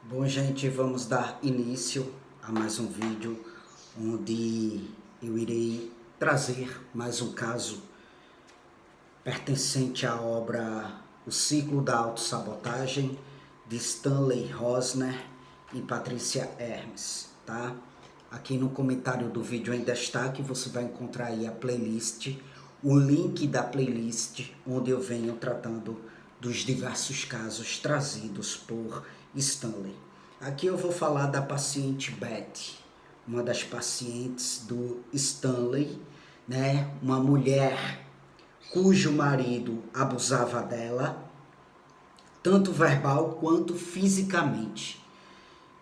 Bom, gente, vamos dar início a mais um vídeo onde eu irei trazer mais um caso pertencente à obra O Ciclo da Autossabotagem, de Stanley Rosner e Patrícia Hermes, tá? Aqui no comentário do vídeo em destaque você vai encontrar aí a playlist, o link da playlist onde eu venho tratando dos diversos casos trazidos por Stanley. Aqui eu vou falar da paciente Betty, uma das pacientes do Stanley, né? Uma mulher cujo marido abusava dela, tanto verbal quanto fisicamente.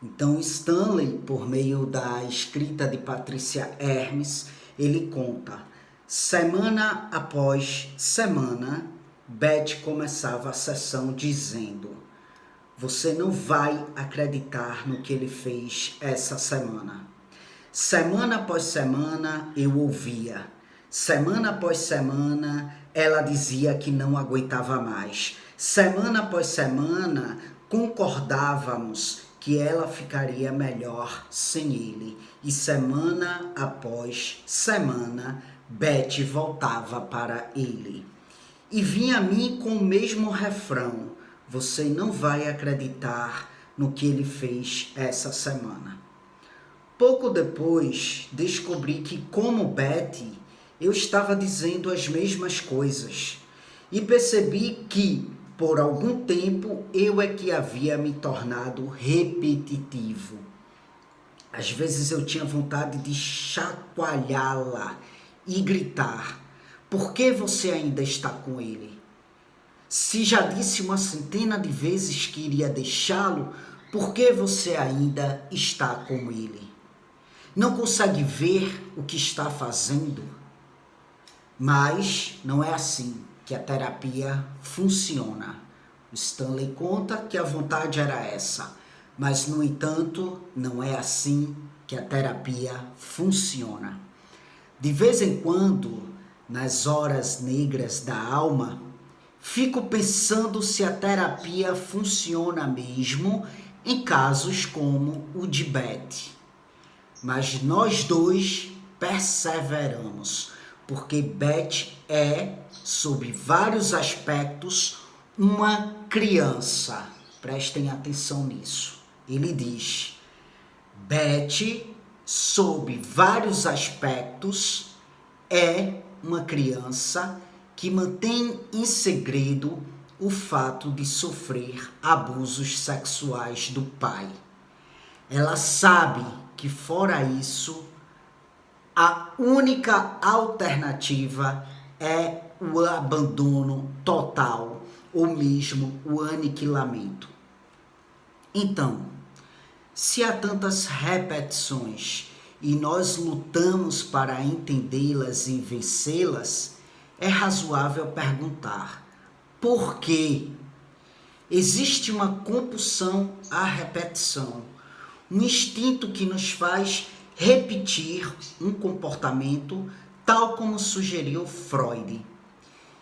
Então Stanley, por meio da escrita de Patrícia Hermes, ele conta: semana após semana, Beth começava a sessão dizendo: você não vai acreditar no que ele fez essa semana. Semana após semana eu ouvia. Semana após semana ela dizia que não aguentava mais. Semana após semana concordávamos que ela ficaria melhor sem ele. E semana após semana Beth voltava para ele. E vinha a mim com o mesmo refrão: você não vai acreditar no que ele fez essa semana. Pouco depois, descobri que, como Betty, eu estava dizendo as mesmas coisas. E percebi que, por algum tempo, eu é que havia me tornado repetitivo. Às vezes eu tinha vontade de chacoalhá-la e gritar: por que você ainda está com ele? Se já disse uma centena de vezes que iria deixá-lo, por que você ainda está com ele? Não consegue ver o que está fazendo? Mas não é assim que a terapia funciona. O Stanley conta que a vontade era essa, mas no entanto não é assim que a terapia funciona. De vez em quando, nas horas negras da alma, fico pensando se a terapia funciona mesmo em casos como o de Betty. Mas nós dois perseveramos, porque Beth é, sob vários aspectos, uma criança. Prestem atenção nisso. Ele diz: Beth, sob vários aspectos, é uma criança que mantém em segredo o fato de sofrer abusos sexuais do pai. Ela sabe que, fora isso, a única alternativa é o abandono total ou mesmo o aniquilamento. Então, se há tantas repetições e nós lutamos para entendê-las e vencê-las, é razoável perguntar: por quê? Existe uma compulsão à repetição, um instinto que nos faz repetir um comportamento, tal como sugeriu Freud.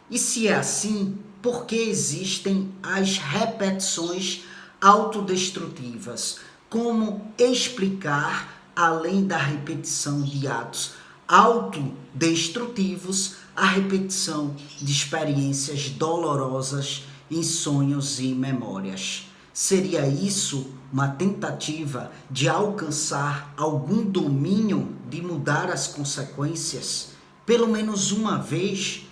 E se é assim, por que existem as repetições autodestrutivas? Como explicar, além da repetição de atos autodestrutivos, a repetição de experiências dolorosas em sonhos e memórias? Seria isso uma tentativa de alcançar algum domínio, de mudar as consequências, pelo menos uma vez?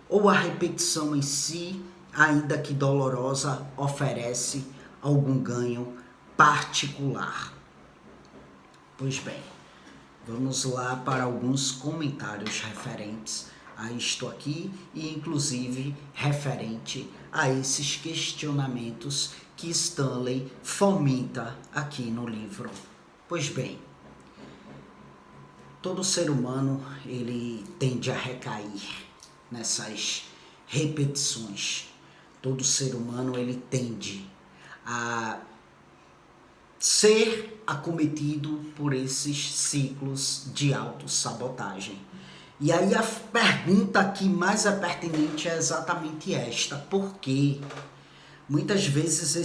Ou a repetição em si, ainda que dolorosa, oferece algum ganho particular? Pois bem, vamos lá para alguns comentários referentes a isto aqui e inclusive referente a esses questionamentos que Stanley fomenta aqui no livro. Pois bem, todo ser humano ele tende a recair nessas repetições. Todo ser humano ele tende a ser acometido por esses ciclos de autossabotagem. E aí a pergunta que mais é pertinente é exatamente esta: por quê? Muitas vezes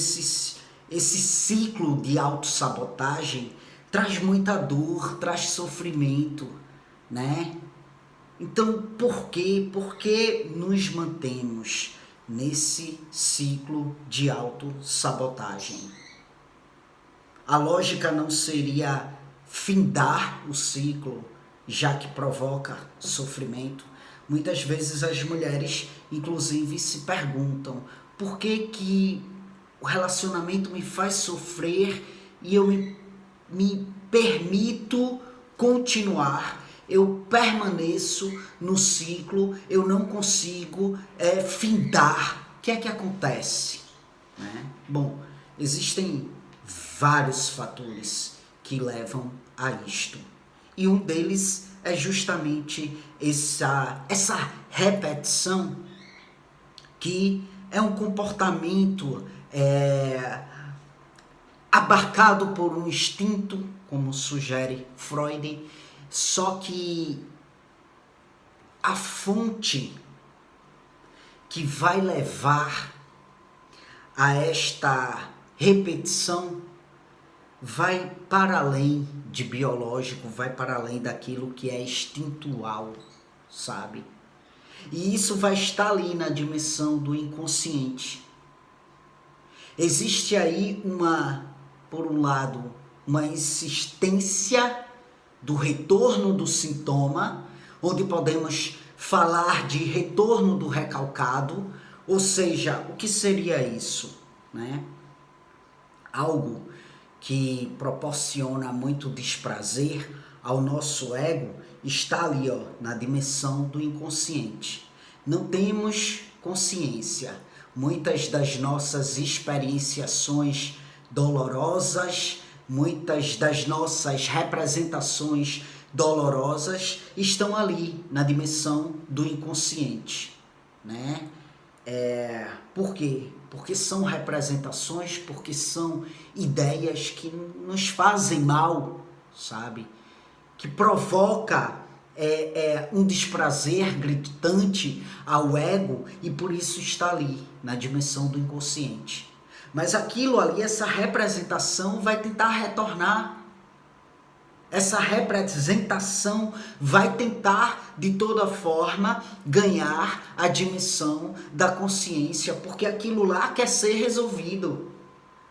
esse ciclo de autossabotagem traz muita dor, traz sofrimento, né? Então, por quê? Por que nos mantemos nesse ciclo de autossabotagem? A lógica não seria findar o ciclo, já que provoca sofrimento? Muitas vezes as mulheres, inclusive, se perguntam por que o relacionamento me faz sofrer e eu me permito continuar, eu permaneço no ciclo, eu não consigo findar. O que é que acontece? Né? Bom, existem vários fatores que levam a isto. E um deles é justamente essa repetição, que é um comportamento abarcado por um instinto, como sugere Freud, só que a fonte que vai levar a esta repetição vai para além de biológico, vai para além daquilo que é instintual, sabe? E isso vai estar ali na dimensão do inconsciente. Existe aí por um lado, uma insistência do retorno do sintoma, onde podemos falar de retorno do recalcado, ou seja, o que seria isso, né? Algo que proporciona muito desprazer ao nosso ego está ali, na dimensão do inconsciente. Não temos consciência. Muitas das nossas experienciações dolorosas, muitas das nossas representações dolorosas estão ali na dimensão do inconsciente, né? Por quê? Porque são representações, porque são ideias que nos fazem mal, sabe? Que provoca um desprazer gritante ao ego e por isso está ali, na dimensão do inconsciente. Mas aquilo ali, essa representação vai tentar retornar. Essa representação vai tentar, de toda forma, ganhar a dimensão da consciência, porque aquilo lá quer ser resolvido,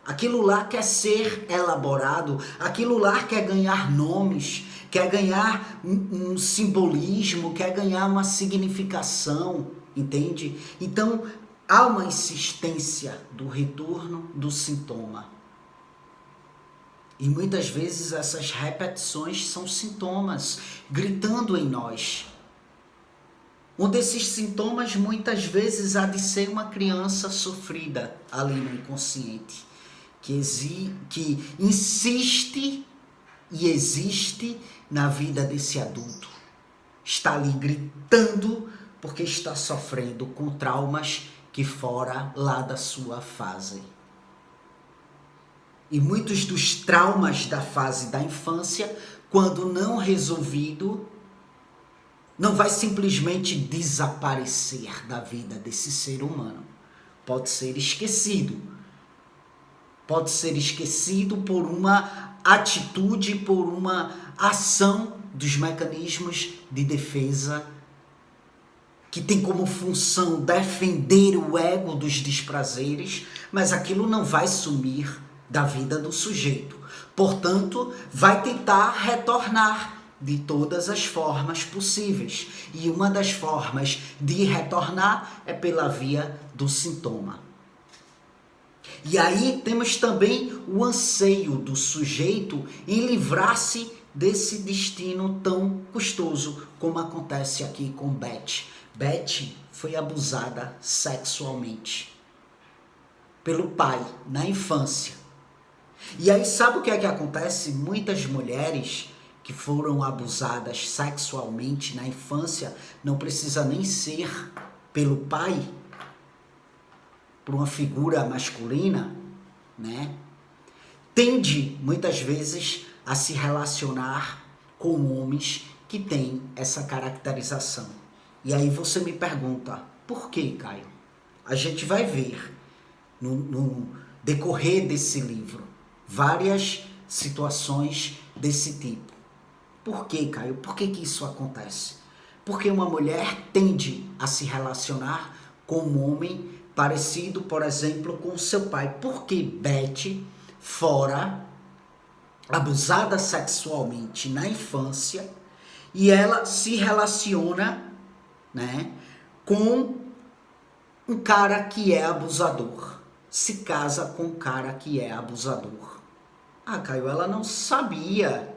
aquilo lá quer ser elaborado, aquilo lá quer ganhar nomes, quer ganhar um simbolismo, quer ganhar uma significação, entende? Então, há uma insistência do retorno do sintoma. E muitas vezes essas repetições são sintomas gritando em nós. Um desses sintomas muitas vezes há de ser uma criança sofrida ali no inconsciente, que insiste e existe na vida desse adulto. Está ali gritando porque está sofrendo com traumas que fora lá da sua fase. E muitos dos traumas da fase da infância, quando não resolvido, não vai simplesmente desaparecer da vida desse ser humano. Pode ser esquecido. Pode ser esquecido por uma atitude, por uma ação dos mecanismos de defesa que tem como função defender o ego dos desprazeres, mas aquilo não vai sumir da vida do sujeito. Portanto, vai tentar retornar de todas as formas possíveis. E uma das formas de retornar é pela via do sintoma. E aí temos também o anseio do sujeito em livrar-se desse destino tão custoso, como acontece aqui com Beth. Beth foi abusada sexualmente pelo pai na infância. E aí sabe o que é que acontece? Muitas mulheres que foram abusadas sexualmente na infância, não precisa nem ser pelo pai, por uma figura masculina, né? Tende muitas vezes a se relacionar com homens que têm essa caracterização. E aí você me pergunta, por que, Caio? A gente vai ver decorrer desse livro. Várias situações desse tipo. Por quê, Caio? Por que isso acontece? Porque uma mulher tende a se relacionar com um homem parecido, por exemplo, com seu pai. Porque Beth fora abusada sexualmente na infância e ela se relaciona, né, com um cara que é abusador. Se casa com um cara que é abusador. Ah, Caio, ela não sabia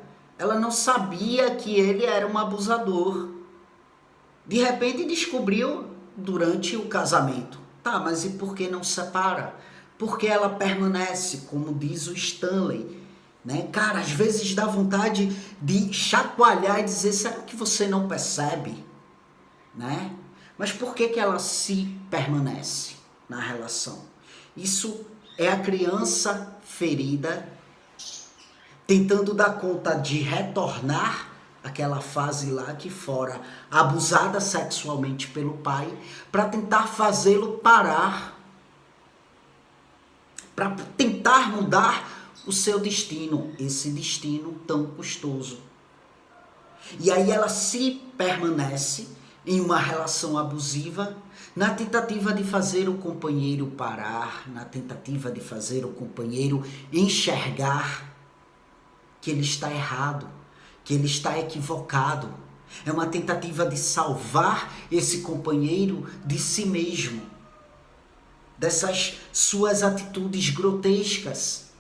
que ele era um abusador. De repente descobriu durante o casamento. Tá, mas e por que não separa? Porque ela permanece, como diz o Stanley, né? Cara, às vezes dá vontade de chacoalhar e dizer, será que você não percebe? Né? Mas por que ela se permanece na relação? Isso é a criança ferida tentando dar conta de retornar àquela fase lá que fora abusada sexualmente pelo pai, para tentar fazê-lo parar, para tentar mudar o seu destino, esse destino tão custoso. E aí ela se permanece em uma relação abusiva, na tentativa de fazer o companheiro parar, na tentativa de fazer o companheiro enxergar que ele está errado, que ele está equivocado. É uma tentativa de salvar esse companheiro de si mesmo, dessas suas atitudes grotescas.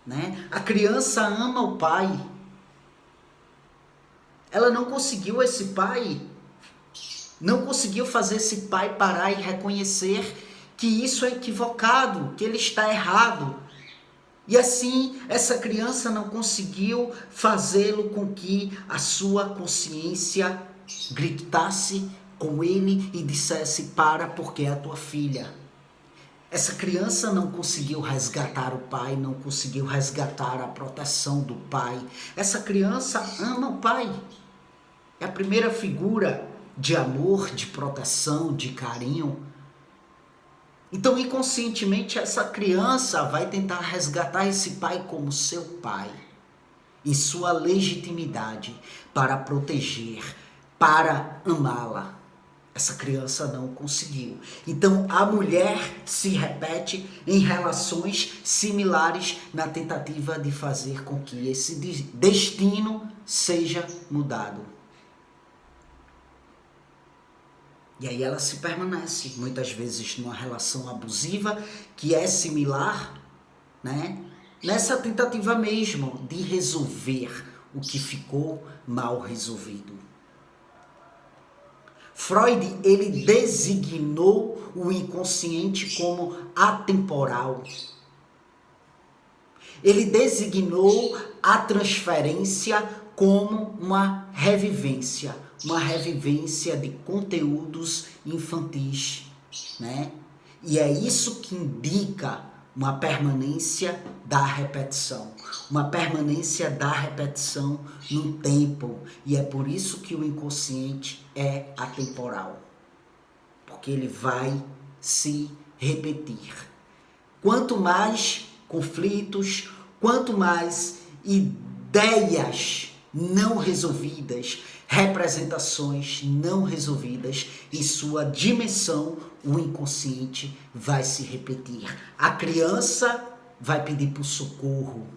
Né? A criança ama o pai. Ela não conseguiu esse pai, não conseguiu fazer esse pai parar e reconhecer que isso é equivocado, que ele está errado. E assim, essa criança não conseguiu fazê-lo com que a sua consciência gritasse com ele e dissesse, para, porque é a tua filha. Essa criança não conseguiu resgatar o pai, não conseguiu resgatar a proteção do pai. Essa criança ama o pai. É a primeira figura de amor, de proteção, de carinho. Então, inconscientemente, essa criança vai tentar resgatar esse pai como seu pai, em sua legitimidade, para proteger, para amá-la. Essa criança não conseguiu. Então, a mulher se repete em relações similares na tentativa de fazer com que esse destino seja mudado. E aí ela se permanece, muitas vezes, numa relação abusiva, que é similar, né? Nessa tentativa mesmo de resolver o que ficou mal resolvido. Freud, ele designou o inconsciente como atemporal. Ele designou a transferência como uma revivência de conteúdos infantis, né? E é isso que indica uma permanência da repetição, no tempo. E é por isso que o inconsciente é atemporal, porque ele vai se repetir. Quanto mais conflitos, quanto mais ideias não resolvidas, representações não resolvidas, em sua dimensão, o inconsciente vai se repetir. A criança vai pedir por socorro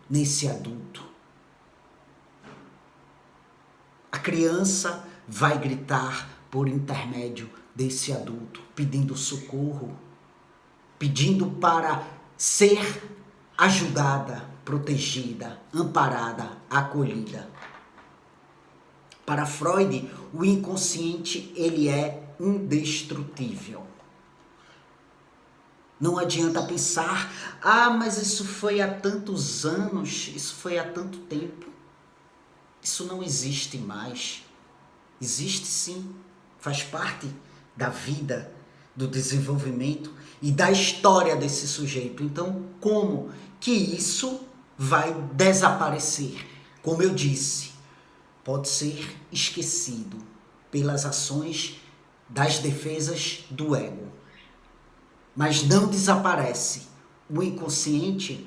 nesse adulto. A criança vai gritar por intermédio desse adulto, pedindo socorro, pedindo para ser ajudada, protegida, amparada, acolhida. Para Freud, o inconsciente, ele é indestrutível. Não adianta pensar, mas isso foi há tantos anos, isso foi há tanto tempo. Isso não existe mais. Existe sim, faz parte da vida, do desenvolvimento e da história desse sujeito. Então, como que isso vai desaparecer? Como eu disse, pode ser esquecido pelas ações das defesas do ego. mas não desaparece. O inconsciente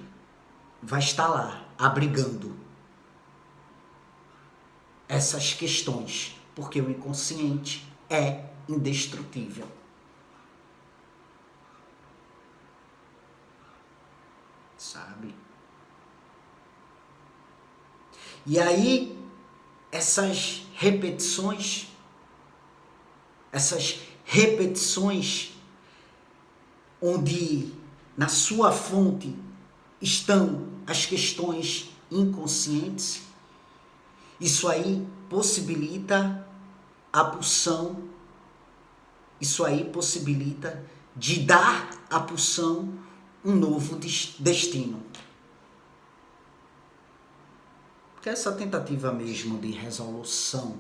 vai estar lá, abrigando essas questões, porque o inconsciente é indestrutível. Sabe? E aí, essas repetições onde na sua fonte estão as questões inconscientes, isso aí possibilita a pulsão, isso aí possibilita de dar à pulsão um novo destino. Porque essa tentativa mesmo de resolução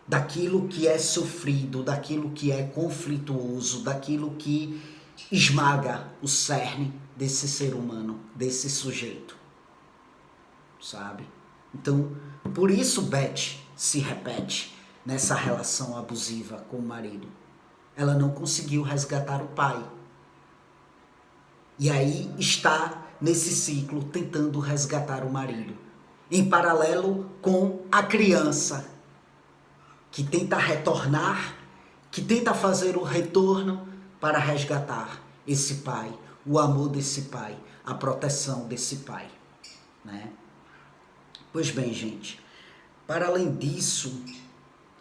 daquilo que é sofrido, daquilo que é conflituoso, daquilo que esmaga o cerne desse ser humano, desse sujeito, sabe? Então, por isso Beth se repete nessa relação abusiva com o marido. Ela não conseguiu resgatar o pai. E aí está nesse ciclo tentando resgatar o marido, em paralelo com a criança que tenta retornar, que tenta fazer o retorno para resgatar esse pai, o amor desse pai, a proteção desse pai, né? Pois bem, gente, para além disso,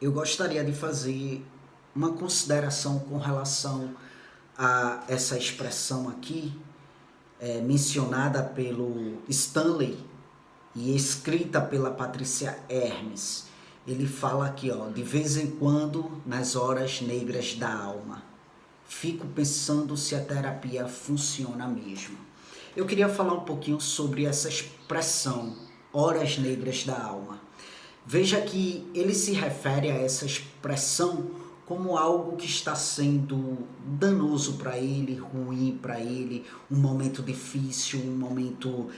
eu gostaria de fazer uma consideração com relação a essa expressão aqui, mencionada pelo Stanley e escrita pela Patrícia Hermes. Ele fala aqui, ó, de vez em quando, nas horas negras da alma, fico pensando se a terapia funciona mesmo. Eu queria falar um pouquinho sobre essa expressão, horas negras da alma. Veja que ele se refere a essa expressão como algo que está sendo danoso para ele, ruim para ele, um momento difícil, um momento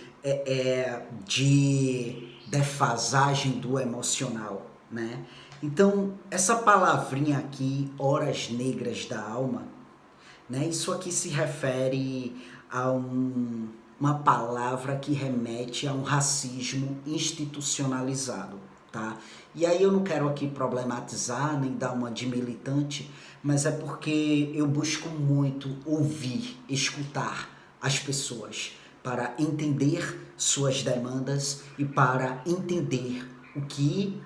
de defasagem do emocional, né? Então, essa palavrinha aqui, horas negras da alma, né? Isso aqui se refere a uma palavra que remete a um racismo institucionalizado, tá? E aí eu não quero aqui problematizar, nem dar uma de militante, mas é porque eu busco muito ouvir, escutar as pessoas para entender suas demandas e para entender o que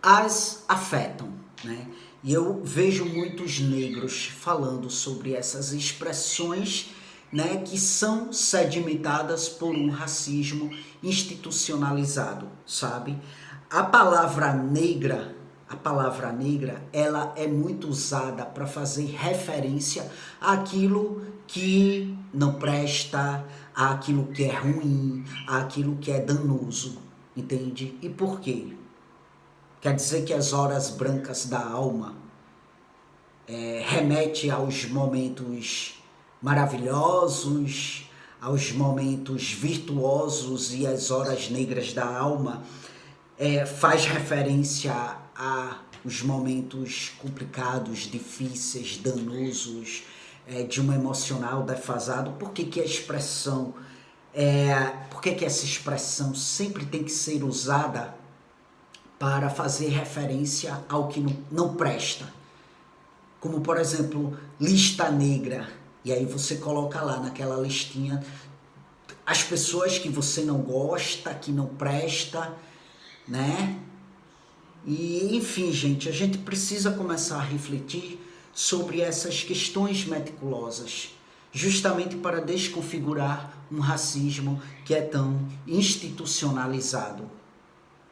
as afetam, né? E eu vejo muitos negros falando sobre essas expressões, né, que são sedimentadas por um racismo institucionalizado, sabe? A palavra negra, ela é muito usada para fazer referência àquilo que não presta, àquilo que é ruim, àquilo que é danoso, entende? E por quê? Quer dizer que as horas brancas da alma remete aos momentos maravilhosos, aos momentos virtuosos, e as horas negras da alma faz referência aos momentos complicados, difíceis, danosos, de um emocional defasado. Por que a expressão, por que essa expressão sempre tem que ser usada para fazer referência ao que não presta? Como, por exemplo, lista negra. E aí você coloca lá naquela listinha as pessoas que você não gosta, que não presta, né? E, enfim, gente, a gente precisa começar a refletir sobre essas questões meticulosas, justamente para desconfigurar um racismo que é tão institucionalizado,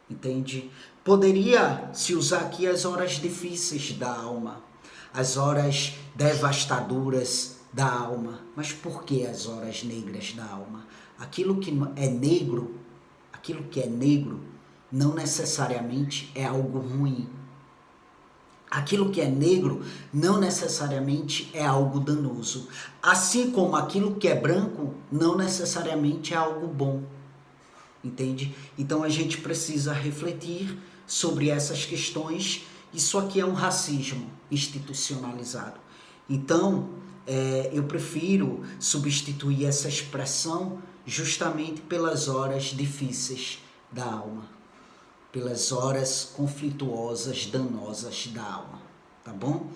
entende? Poderia se usar aqui as horas difíceis da alma, as horas devastadoras da alma. Mas por que as horas negras da alma? Aquilo que é negro não necessariamente é algo ruim. Aquilo que é negro não necessariamente é algo danoso. Assim como aquilo que é branco não necessariamente é algo bom. Entende? Então a gente precisa refletir sobre essas questões Isso aqui é um racismo institucionalizado. Então, eu prefiro substituir essa expressão justamente pelas horas difíceis da alma, pelas horas conflituosas, danosas da alma, tá bom?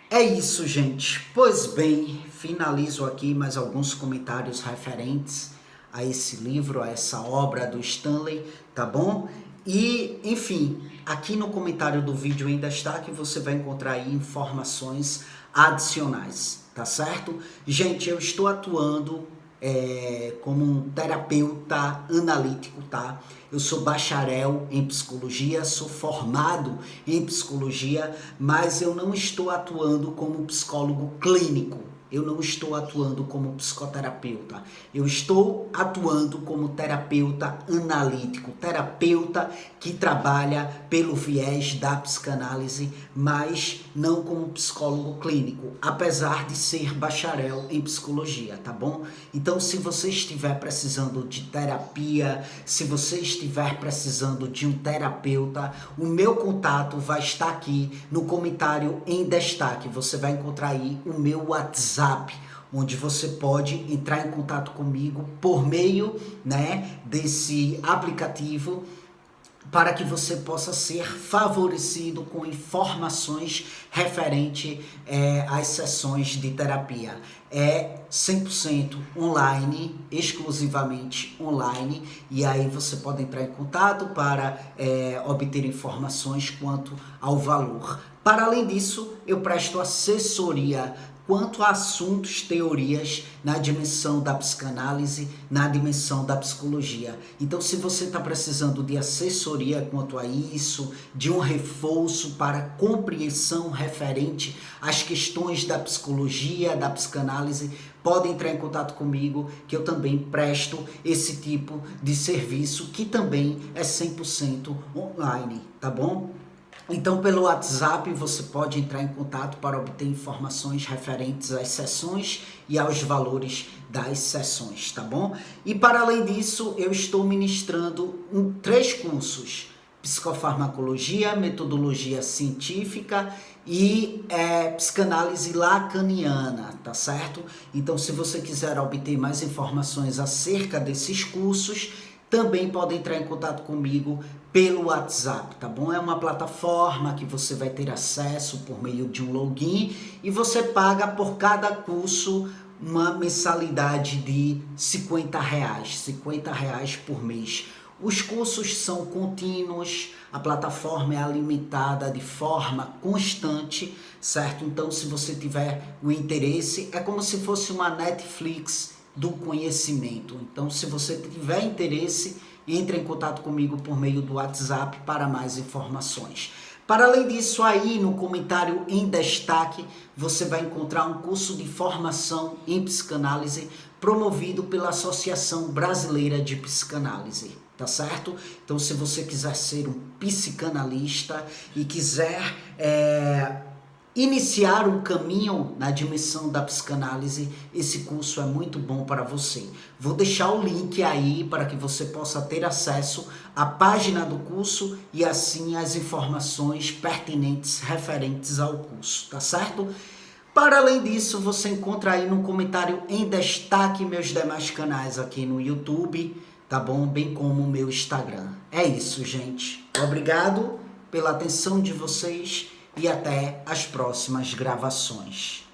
É isso, gente. Pois bem, finalizo aqui mais alguns comentários referentes a esse livro, a essa obra do Stanley, tá bom? E, enfim, aqui no comentário do vídeo em destaque você vai encontrar aí informações adicionais, tá certo? Gente, eu estou atuando como um terapeuta analítico, tá? Eu sou bacharel em psicologia, sou formado em psicologia, mas eu não estou atuando como psicólogo clínico. Eu não estou atuando como psicoterapeuta. Eu estou atuando como terapeuta analítico, terapeuta que trabalha pelo viés da psicanálise, mas não como psicólogo clínico, apesar de ser bacharel em psicologia, tá bom? Então, se você estiver precisando de terapia, se você estiver precisando de um terapeuta, o meu contato vai estar aqui no comentário em destaque. Você vai encontrar aí o meu WhatsApp, onde você pode entrar em contato comigo por meio, desse aplicativo, para que você possa ser favorecido com informações referente às sessões de terapia. É 100% online, exclusivamente online, e aí você pode entrar em contato para obter informações quanto ao valor. Para além disso, eu presto assessoria quanto a assuntos, teorias na dimensão da psicanálise, na dimensão da psicologia. Então, se você está precisando de assessoria quanto a isso, de um reforço para compreensão referente às questões da psicologia, da psicanálise, pode entrar em contato comigo, que eu também presto esse tipo de serviço, que também é 100% online, tá bom? Então, pelo WhatsApp, você pode entrar em contato para obter informações referentes às sessões e aos valores das sessões, tá bom? E, para além disso, eu estou ministrando 3 cursos: psicofarmacologia, metodologia científica e psicanálise lacaniana, tá certo? Então, se você quiser obter mais informações acerca desses cursos, também pode entrar em contato comigo pelo WhatsApp, tá bom? É uma plataforma que você vai ter acesso por meio de um login e você paga por cada curso uma mensalidade de R$50 por mês. Os cursos são contínuos, a plataforma é alimentada de forma constante, certo? Então, se você tiver o interesse, é como se fosse uma Netflix do conhecimento. Então, se você tiver interesse, entre em contato comigo por meio do WhatsApp para mais informações. Para além disso, aí no comentário em destaque, você vai encontrar um curso de formação em psicanálise promovido pela Associação Brasileira de Psicanálise, tá certo? Então, se você quiser ser um psicanalista e quiser iniciar um caminho na dimensão da psicanálise, esse curso é muito bom para você. Vou deixar o link aí para que você possa ter acesso à página do curso e assim as informações pertinentes referentes ao curso, tá certo? Para além disso, você encontra aí no comentário em destaque meus demais canais aqui no YouTube, tá bom? Bem como o meu Instagram. É isso, gente. Obrigado pela atenção de vocês e até as próximas gravações.